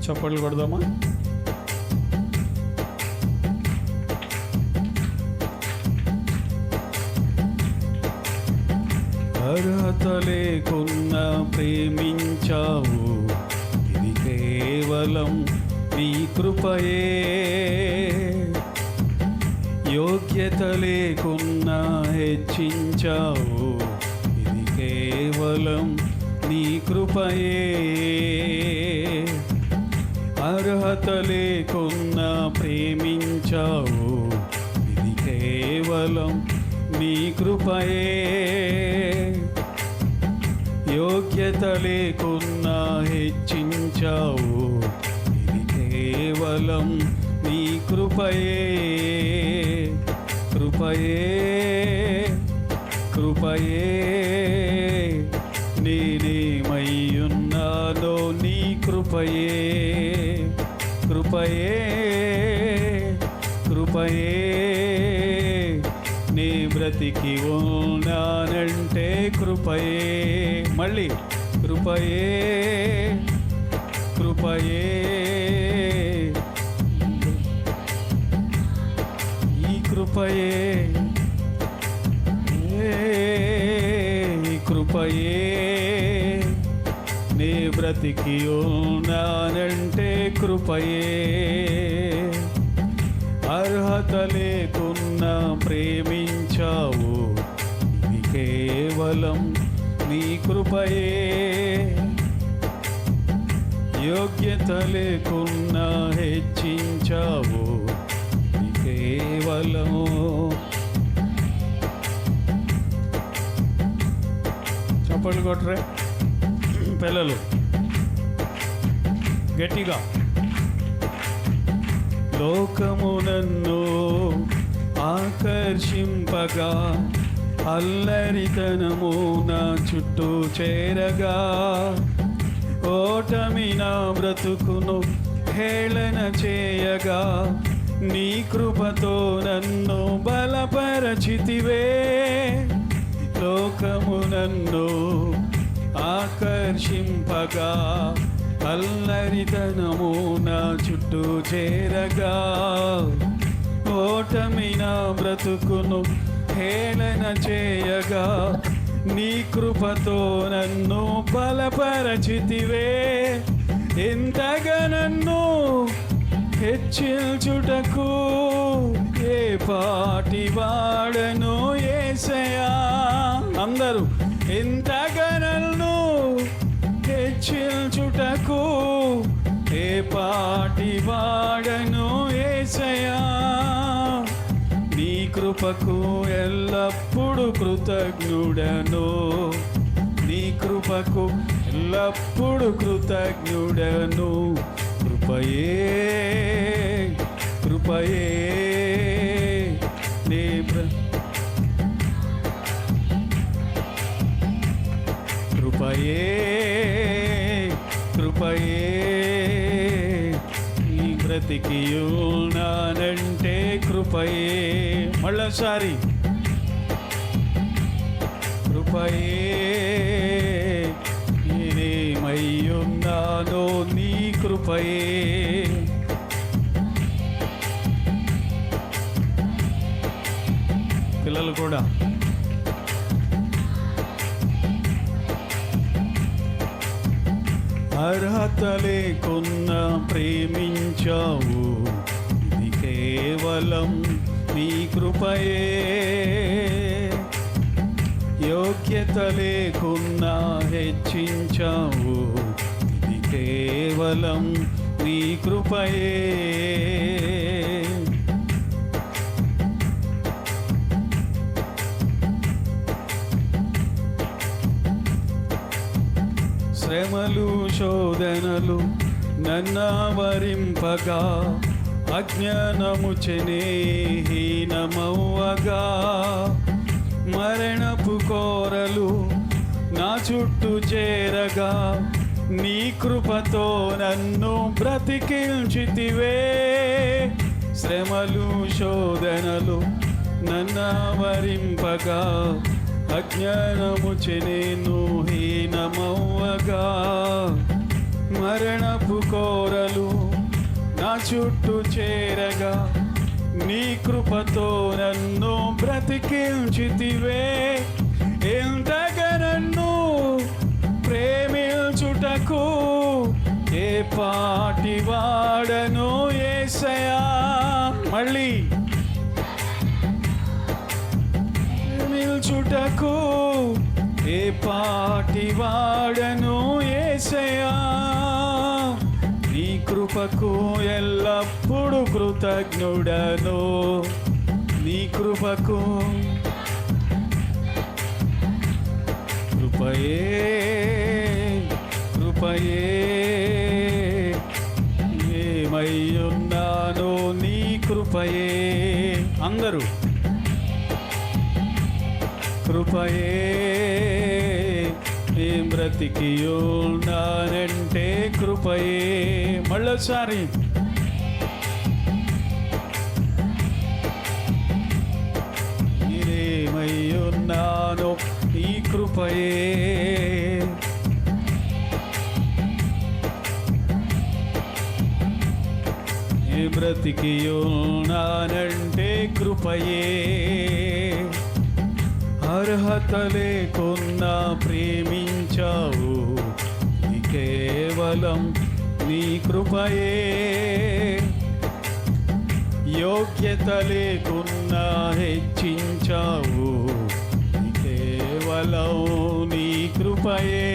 చప్పట్లు కొడదామా? అర్హత లేకున్నా ప్రేమించావు, ఇది కేవలం నీ కృపయే. యోగ్యత లేకున్నా హెచ్చించావు, ఇది కేవలం నీ కృపయే. అర్హత లేకున్నా ప్రేమించావు, ఇది కేవలం నీ కృపయే. యోగ్యత లేకున్నా హెచ్చించావు, ఇది కేవలం నీ కృపయే. కృపయే కృపయే నేనేమయ్యున్నానో నీ కృపయే. కృపయే కృపయే నీ బ్రతికి ఉన్నానంటే కృపయే. మళ్ళీ కృపయే కృపయే ఈ కృపయే కృపయే నీ బ్రతికి ఉన్నానంటే కృపయే. అర్హత లేకున్నా ప్రేమించావు, ఇది కేవలం నీ కృపయే. యోగ్యత లేకున్నా హెచ్చించావు, ఇది కేవలం. చప్పట్లు కొట్టరే పిల్లలు గట్టిగా. లోకము నన్ను ఆకర్షింపగా, అల్లరితనము నా చుట్టూ చేరగా, ఓటమి నా బ్రతుకును హేళన చేయగా, నీ కృపతో నన్ను బలపరచితివే. లోకము నన్ను ఆకర్షింపగా, అల్లరితనము నా చుట్టూ చేరగా, ఓటమి నా బ్రతుకును హేళన చేయగా, నీ కృపతో నన్ను బలపరచితివే. ఎంతగా నన్ను హెచ్చించుటకు ఏ పాటి వాడను యేసయ్యా. అందరూ ఎంతగా నన్ను హెచ్చించుటకు ఏ పాటి వాడను యేసయ్యా. నీ కృపకు ఎల్లప్పుడు కృతజ్ఞుడను, నీ కృపకు ఎల్లప్పుడు కృతజ్ఞుడను. కృపయే కృపయే నీ కృపయే కృపయే నీ బ్రతికి ఉన్నానంటే కృపయే. మళ్ళసారి కృపయే నేనేమయ్యున్నానో నీ కృపయే. పిల్లలు కూడా అర్హత లేకున్నా ప్రేమించావు, ఇది కేవలం నీ కృపయే. యోగ్యత లేకున్నా హెచ్చించావు, ఇది కేవలం నీ కృపయే. శ్రమలు శోధనలు నన్నావరింపగా, అజ్ఞానము చెనే హీనమవ్వగా, మరణపు కోరలు నా చుట్టూ చేరగా, నీ కృపతో నన్ను బ్రతికించితివే. శ్రమలు శోధనలు నన్నావరింపగా, అజ్ఞానము చెనేను హీనమవ్వగా, మరణపు కోరలు నా చుట్టూ చేరగా నీ కృపతో నన్ను బ్రతికించితివే. ఎంతగా నన్ను ప్రేమించుటకు ఏ పాటి వాడను యేసయ్యా. మళ్ళీ ప్రేమించుటకు ఏ పాటి వాడను యేసయ్యా. నీ కృపకు ఎల్లప్పుడు కృతజ్ఞుడను. నీ కృపకు కృపయే కృపయే ఏమయ్యున్నానో నీ కృపయే. అందరూ కృపయే ఏం బ్రతికి ఉన్నానంటే కృపయే. మళ్ళొకసారి నేనేమయ్యున్నానో ఈ కృపయే. ఏ బ్రతికి ఉన్నానంటే కృపయే. అర్హత లేకున్నా ప్రేమించావు, ఇది కేవలం నీ కృపయే. యోగ్యత లేకున్నా హెచ్చించావు, ఇది కేవలం నీ కృపయే.